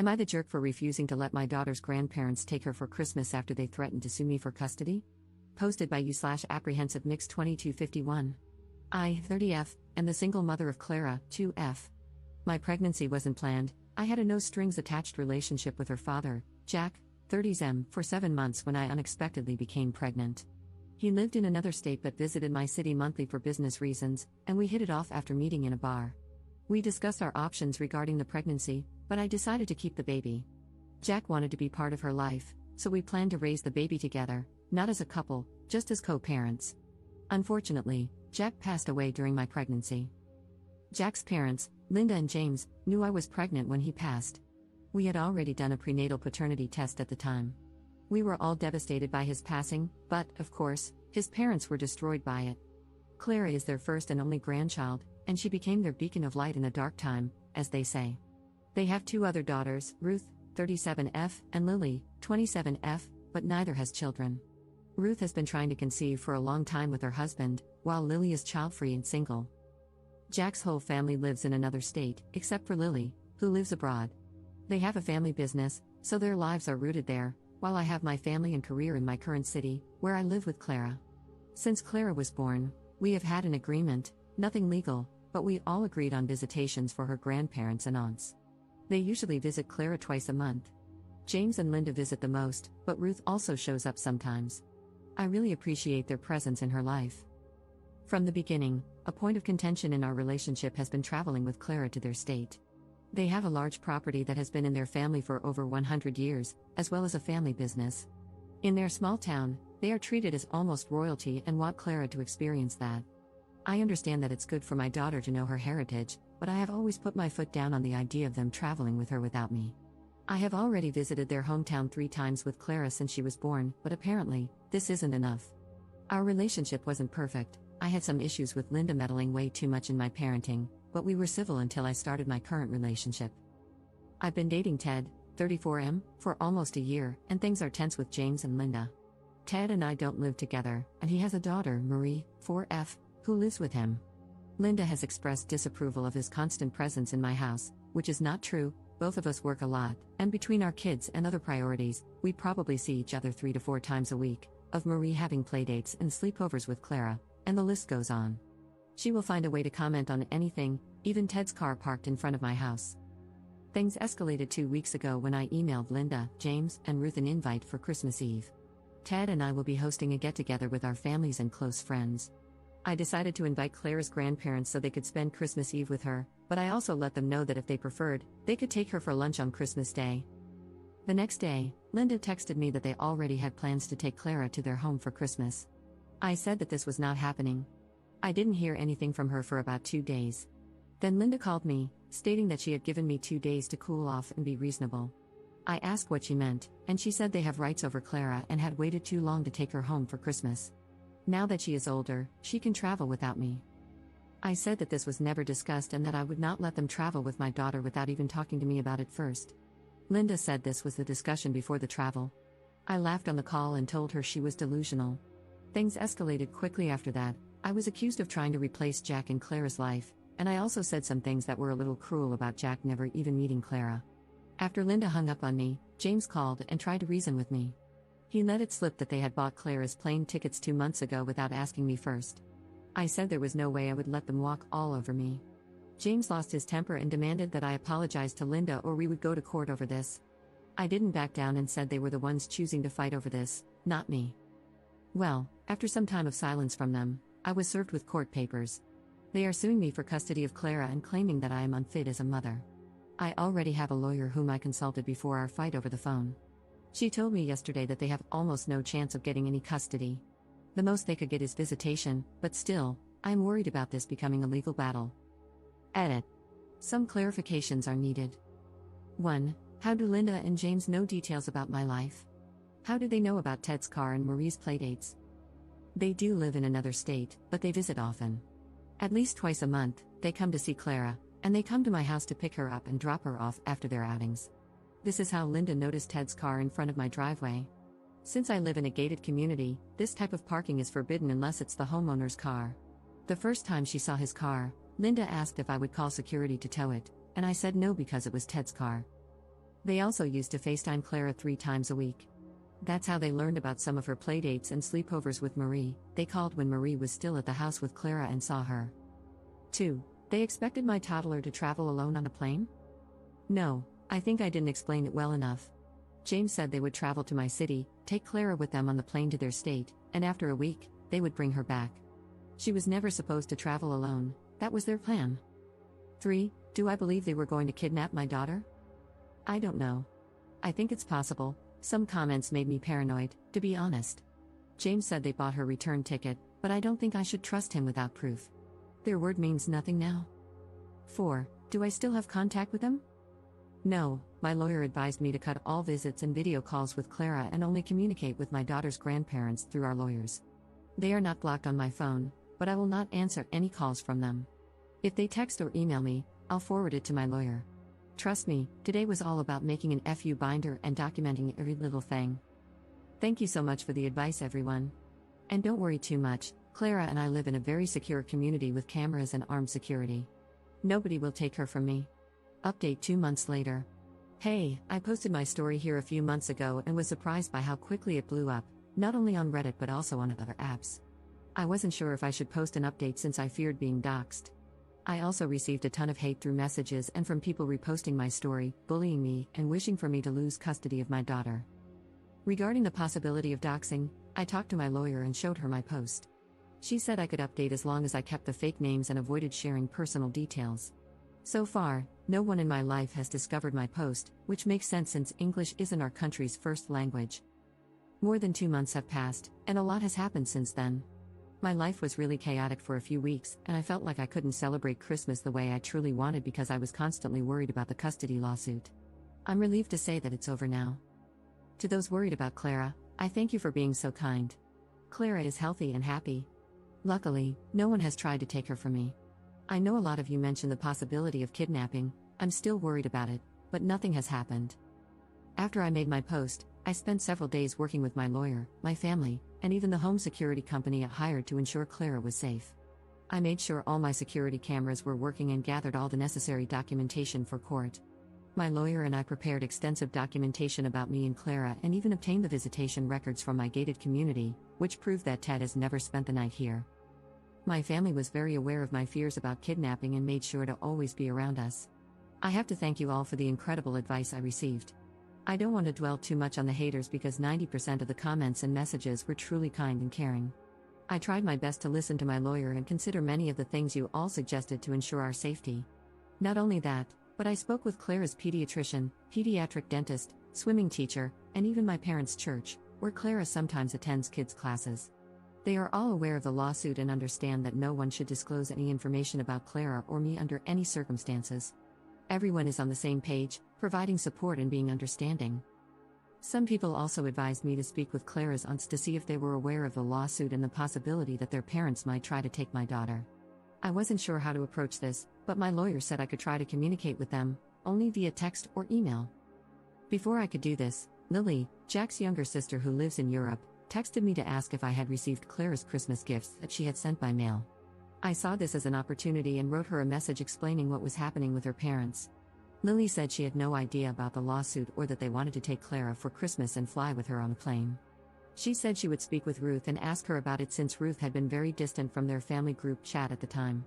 Am I the jerk for refusing to let my daughter's grandparents take her for Christmas after they threatened to sue me for custody? Posted by you/apprehensive mix 2251. I, 30F, am the single mother of Clara, 2F. My pregnancy wasn't planned. I had a no-strings-attached relationship with her father, Jack, 30M, for 7 months when I unexpectedly became pregnant. He lived in another state but visited my city monthly for business reasons, and we hit it off after meeting in a bar. We discussed our options regarding the pregnancy, but I decided to keep the baby. Jack wanted to be part of her life, so we planned to raise the baby together, not as a couple, just as co-parents. Unfortunately, Jack passed away during my pregnancy. Jack's parents, Linda and James, knew I was pregnant when he passed. We had already done a prenatal paternity test at the time. We were all devastated by his passing, but, of course, his parents were destroyed by it. Clara is their first and only grandchild, and she became their beacon of light in a dark time, as they say. They have 2 other daughters, Ruth, 37F, and Lily, 27F, but neither has children. Ruth has been trying to conceive for a long time with her husband, while Lily is child-free and single. Jack's whole family lives in another state, except for Lily, who lives abroad. They have a family business, so their lives are rooted there, while I have my family and career in my current city, where I live with Clara. Since Clara was born, we have had an agreement, nothing legal, but we all agreed on visitations for her grandparents and aunts. They usually visit Clara twice a month. James and Linda visit the most, but Ruth also shows up sometimes. I really appreciate their presence in her life. From the beginning, a point of contention in our relationship has been traveling with Clara to their state. They have a large property that has been in their family for over 100 years, as well as a family business. In their small town, they are treated as almost royalty and want Clara to experience that. I understand that it's good for my daughter to know her heritage, but I have always put my foot down on the idea of them traveling with her without me. I have already visited their hometown 3 times with Clara since she was born, but apparently, this isn't enough. Our relationship wasn't perfect. I had some issues with Linda meddling way too much in my parenting, but we were civil until I started my current relationship. I've been dating Ted, 34M, for almost a year, and things are tense with James and Linda. Ted and I don't live together, and he has a daughter, Marie, 4F, who lives with him. Linda has expressed disapproval of his constant presence in my house, which is not true. Both of us work a lot, and between our kids and other priorities, we probably see each other 3 to 4 times a week, of Marie having playdates and sleepovers with Clara, and the list goes on. She will find a way to comment on anything, even Ted's car parked in front of my house. Things escalated 2 weeks ago when I emailed Linda, James, and Ruth an invite for Christmas Eve. Ted and I will be hosting a get-together with our families and close friends. I decided to invite Clara's grandparents so they could spend Christmas Eve with her, but I also let them know that if they preferred, they could take her for lunch on Christmas Day. The next day, Linda texted me that they already had plans to take Clara to their home for Christmas. I said that this was not happening. I didn't hear anything from her for about 2 days. Then Linda called me, stating that she had given me 2 days to cool off and be reasonable. I asked what she meant, and she said they have rights over Clara and had waited too long to take her home for Christmas. Now that she is older, she can travel without me. I said that this was never discussed and that I would not let them travel with my daughter without even talking to me about it first. Linda said this was the discussion before the travel. I laughed on the call and told her she was delusional. Things escalated quickly after that. I was accused of trying to replace Jack in Clara's life, and I also said some things that were a little cruel about Jack never even meeting Clara. After Linda hung up on me, James called and tried to reason with me. He let it slip that they had bought Clara's plane tickets 2 months ago without asking me first. I said there was no way I would let them walk all over me. James lost his temper and demanded that I apologize to Linda or we would go to court over this. I didn't back down and said they were the ones choosing to fight over this, not me. Well, after some time of silence from them, I was served with court papers. They are suing me for custody of Clara and claiming that I am unfit as a mother. I already have a lawyer whom I consulted before our fight over the phone. She told me yesterday that they have almost no chance of getting any custody. The most they could get is visitation, but still, I am worried about this becoming a legal battle. Edit. Some clarifications are needed. 1. How do Linda and James know details about my life? How do they know about Ted's car and Marie's playdates? They do live in another state, but they visit often. At least twice a month, they come to see Clara, and they come to my house to pick her up and drop her off after their outings. This is how Linda noticed Ted's car in front of my driveway. Since I live in a gated community, this type of parking is forbidden unless it's the homeowner's car. The first time she saw his car, Linda asked if I would call security to tow it, and I said no because it was Ted's car. They also used to FaceTime Clara 3 times a week. That's how they learned about some of her playdates and sleepovers with Marie. They called when Marie was still at the house with Clara and saw her. 2. They expected my toddler to travel alone on a plane? No, I think I didn't explain it well enough. James said they would travel to my city, take Clara with them on the plane to their state, and after a week, they would bring her back. She was never supposed to travel alone, that was their plan. 3. Do I believe they were going to kidnap my daughter? I don't know. I think it's possible. Some comments made me paranoid, to be honest. James said they bought her return ticket, but I don't think I should trust him without proof. Their word means nothing now. 4. Do I still have contact with them? No, my lawyer advised me to cut all visits and video calls with Clara and only communicate with my daughter's grandparents through our lawyers. They are not blocked on my phone, but I will not answer any calls from them. If they text or email me, I'll forward it to my lawyer. Trust me, today was all about making an FU binder and documenting every little thing. Thank you so much for the advice, everyone. And don't worry too much, Clara and I live in a very secure community with cameras and armed security. Nobody will take her from me. Update 2 months later. Hey, I posted my story here a few months ago and was surprised by how quickly it blew up, not only on Reddit but also on other apps. I wasn't sure if I should post an update since I feared being doxxed. I also received a ton of hate through messages and from people reposting my story, bullying me, and wishing for me to lose custody of my daughter. Regarding the possibility of doxing, I talked to my lawyer and showed her my post. She said I could update as long as I kept the fake names and avoided sharing personal details. So far, no one in my life has discovered my post, which makes sense since English isn't our country's first language. More than 2 months have passed, and a lot has happened since then. My life was really chaotic for a few weeks, and I felt like I couldn't celebrate Christmas the way I truly wanted because I was constantly worried about the custody lawsuit. I'm relieved to say that it's over now. To those worried about Clara, I thank you for being so kind. Clara is healthy and happy. Luckily, no one has tried to take her from me. I know a lot of you mentioned the possibility of kidnapping. I'm still worried about it, but nothing has happened. After I made my post, I spent several days working with my lawyer, my family, and even the home security company I hired to ensure Clara was safe. I made sure all my security cameras were working and gathered all the necessary documentation for court. My lawyer and I prepared extensive documentation about me and Clara and even obtained the visitation records from my gated community, which proved that Ted has never spent the night here. My family was very aware of my fears about kidnapping and made sure to always be around us. I have to thank you all for the incredible advice I received. I don't want to dwell too much on the haters because 90% of the comments and messages were truly kind and caring. I tried my best to listen to my lawyer and consider many of the things you all suggested to ensure our safety. Not only that, but I spoke with Clara's pediatrician, pediatric dentist, swimming teacher, and even my parents' church, where Clara sometimes attends kids' classes. They are all aware of the lawsuit and understand that no one should disclose any information about Clara or me under any circumstances. Everyone is on the same page, providing support and being understanding. Some people also advised me to speak with Clara's aunts to see if they were aware of the lawsuit and the possibility that their parents might try to take my daughter. I wasn't sure how to approach this, but my lawyer said I could try to communicate with them, only via text or email. Before I could do this, Lily, Jack's younger sister who lives in Europe, texted me to ask if I had received Clara's Christmas gifts that she had sent by mail. I saw this as an opportunity and wrote her a message explaining what was happening with her parents. Lily said she had no idea about the lawsuit or that they wanted to take Clara for Christmas and fly with her on a plane. She said she would speak with Ruth and ask her about it since Ruth had been very distant from their family group chat at the time.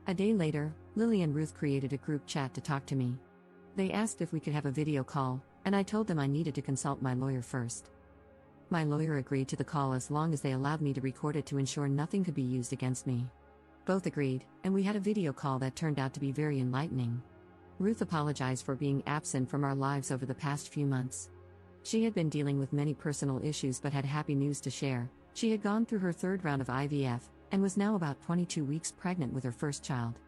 A day later, Lily and Ruth created a group chat to talk to me. They asked if we could have a video call, and I told them I needed to consult my lawyer first. My lawyer agreed to the call as long as they allowed me to record it to ensure nothing could be used against me. Both agreed, and we had a video call that turned out to be very enlightening. Ruth apologized for being absent from our lives over the past few months. She had been dealing with many personal issues but had happy news to share. She had gone through her 3rd round of IVF, and was now about 22 weeks pregnant with her first child.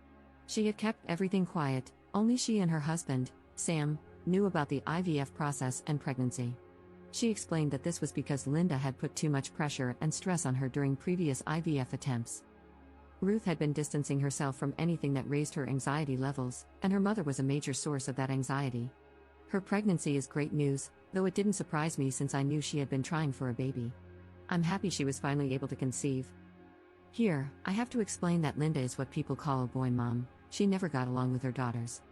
She had kept everything quiet, only she and her husband, Sam, knew about the IVF process and pregnancy. She explained that this was because Linda had put too much pressure and stress on her during previous IVF attempts. Ruth had been distancing herself from anything that raised her anxiety levels, and her mother was a major source of that anxiety. Her pregnancy is great news, though it didn't surprise me since I knew she had been trying for a baby. I'm happy she was finally able to conceive. Here, I have to explain that Linda is what people call a boy mom. She never got along with her daughters.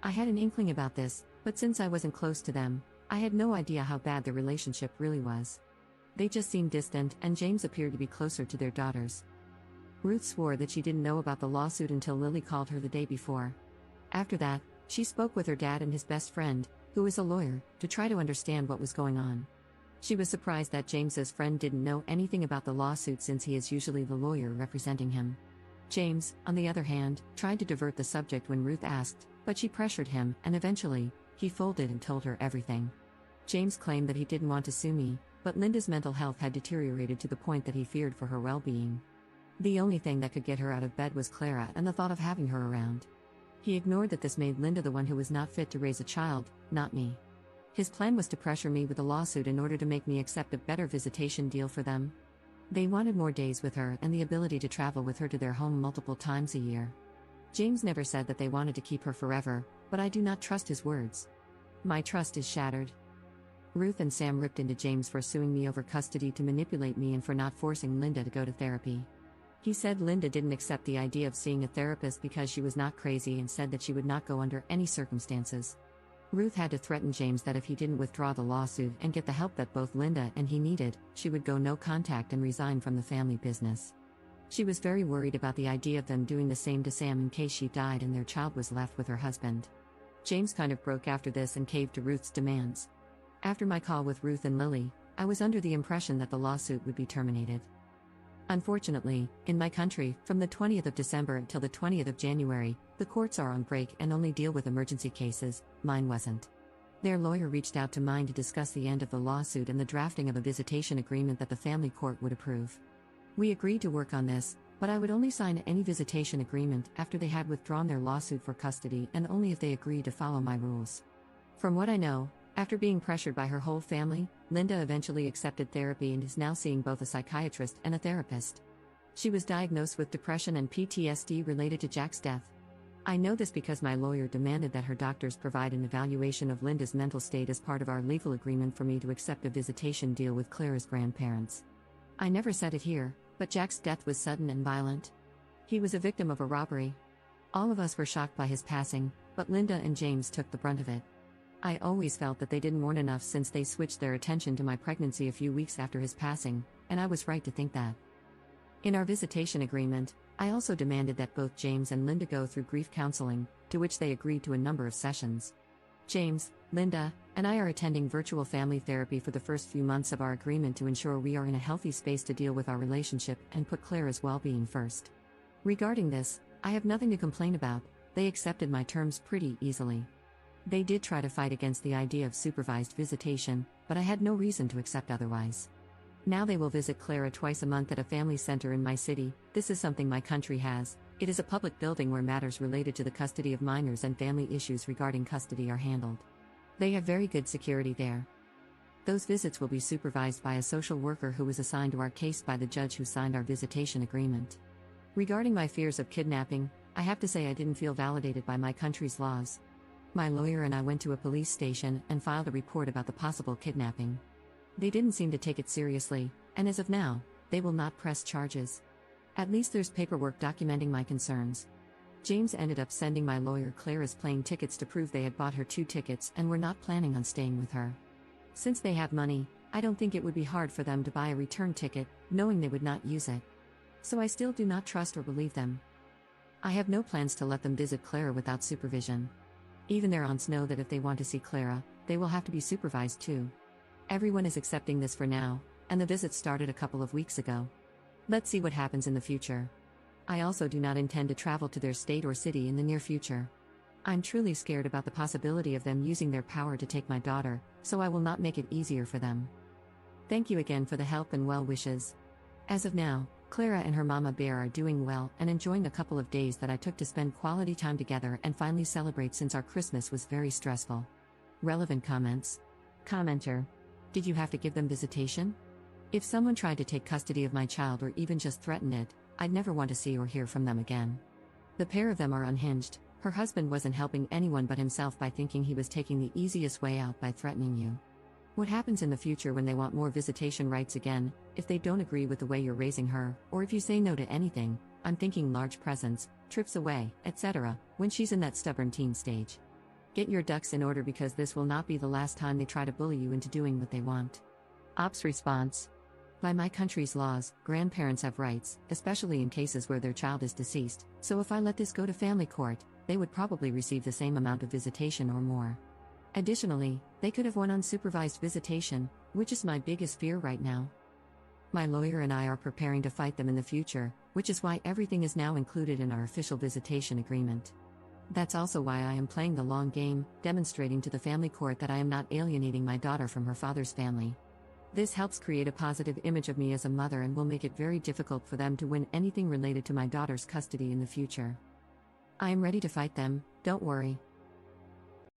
I had an inkling about this, But since I wasn't close to them, I had no idea how bad the relationship really was. They just seemed distant, and James appeared to be closer to their daughters. Ruth swore that she didn't know about the lawsuit until Lily called her the day before. After that, she spoke with her dad and his best friend, who is a lawyer, to try to understand what was going on. She was surprised that James's friend didn't know anything about the lawsuit since he is usually the lawyer representing him. James, on the other hand, tried to divert the subject when Ruth asked, but she pressured him, and eventually, he folded and told her everything. James claimed that he didn't want to sue me, but Linda's mental health had deteriorated to the point that he feared for her well-being. The only thing that could get her out of bed was Clara and the thought of having her around. He ignored that this made Linda the one who was not fit to raise a child, not me. His plan was to pressure me with a lawsuit in order to make me accept a better visitation deal for them. They wanted more days with her and the ability to travel with her to their home multiple times a year. James never said that they wanted to keep her forever, but I do not trust his words. My trust is shattered. Ruth and Sam ripped into James for suing me over custody to manipulate me and for not forcing Linda to go to therapy. He said Linda didn't accept the idea of seeing a therapist because she was not crazy and said that she would not go under any circumstances. Ruth had to threaten James that if he didn't withdraw the lawsuit and get the help that both Linda and he needed, she would go no contact and resign from the family business. She was very worried about the idea of them doing the same to Sam in case she died and their child was left with her husband. James kind of broke after this and caved to Ruth's demands. After my call with Ruth and Lily, I was under the impression that the lawsuit would be terminated. Unfortunately, in my country, from the 20th of December until the 20th of January, the courts are on break and only deal with emergency cases. Mine wasn't. Their lawyer reached out to mine to discuss the end of the lawsuit and the drafting of a visitation agreement that the family court would approve. We agreed to work on this, but I would only sign any visitation agreement after they had withdrawn their lawsuit for custody and only if they agreed to follow my rules. From what I know, after being pressured by her whole family, Linda eventually accepted therapy and is now seeing both a psychiatrist and a therapist. She was diagnosed with depression and PTSD related to Jack's death. I know this because my lawyer demanded that her doctors provide an evaluation of Linda's mental state as part of our legal agreement for me to accept a visitation deal with Clara's grandparents. I never said it here, but Jack's death was sudden and violent. He was a victim of a robbery. All of us were shocked by his passing, but Linda and James took the brunt of it. I always felt that they didn't mourn enough since they switched their attention to my pregnancy a few weeks after his passing, and I was right to think that. In our visitation agreement, I also demanded that both James and Linda go through grief counseling, to which they agreed to a number of sessions. James, Linda, and I are attending virtual family therapy for the first few months of our agreement to ensure we are in a healthy space to deal with our relationship and put Clara's well-being first. Regarding this, I have nothing to complain about. They accepted my terms pretty easily. They did try to fight against the idea of supervised visitation, but I had no reason to accept otherwise. Now they will visit Clara twice a month at a family center in my city. This is something my country has. It is a public building where matters related to the custody of minors and family issues regarding custody are handled. They have very good security there. Those visits will be supervised by a social worker who was assigned to our case by the judge who signed our visitation agreement. Regarding my fears of kidnapping, I have to say I didn't feel validated by my country's laws. My lawyer and I went to a police station and filed a report about the possible kidnapping. They didn't seem to take it seriously, and as of now, they will not press charges. At least there's paperwork documenting my concerns. James ended up sending my lawyer Clara's plane tickets to prove they had bought her 2 tickets and were not planning on staying with her. Since they have money, I don't think it would be hard for them to buy a return ticket, knowing they would not use it. So I still do not trust or believe them. I have no plans to let them visit Clara without supervision. Even their aunts know that if they want to see Clara, they will have to be supervised too. Everyone is accepting this for now, and the visit started a couple of weeks ago. Let's see what happens in the future. I also do not intend to travel to their state or city in the near future. I'm truly scared about the possibility of them using their power to take my daughter, so I will not make it easier for them. Thank you again for the help and well wishes. As of now, Clara and her mama bear are doing well and enjoying a couple of days that I took to spend quality time together and finally celebrate since our Christmas was very stressful. Relevant comments. Commenter. Did you have to give them visitation? If someone tried to take custody of my child or even just threatened it, I'd never want to see or hear from them again. The pair of them are unhinged. Her husband wasn't helping anyone but himself by thinking he was taking the easiest way out by threatening you. What happens in the future when they want more visitation rights again, if they don't agree with the way you're raising her, or if you say no to anything? I'm thinking large presents, trips away, etc., when she's in that stubborn teen stage. Get your ducks in order because this will not be the last time they try to bully you into doing what they want. Ops response. By my country's laws, grandparents have rights, especially in cases where their child is deceased, so if I let this go to family court, they would probably receive the same amount of visitation or more. Additionally, they could have one unsupervised visitation, which is my biggest fear right now. My lawyer and I are preparing to fight them in the future, which is why everything is now included in our official visitation agreement. That's also why I am playing the long game, demonstrating to the family court that I am not alienating my daughter from her father's family. This helps create a positive image of me as a mother and will make it very difficult for them to win anything related to my daughter's custody in the future. I am ready to fight them, don't worry.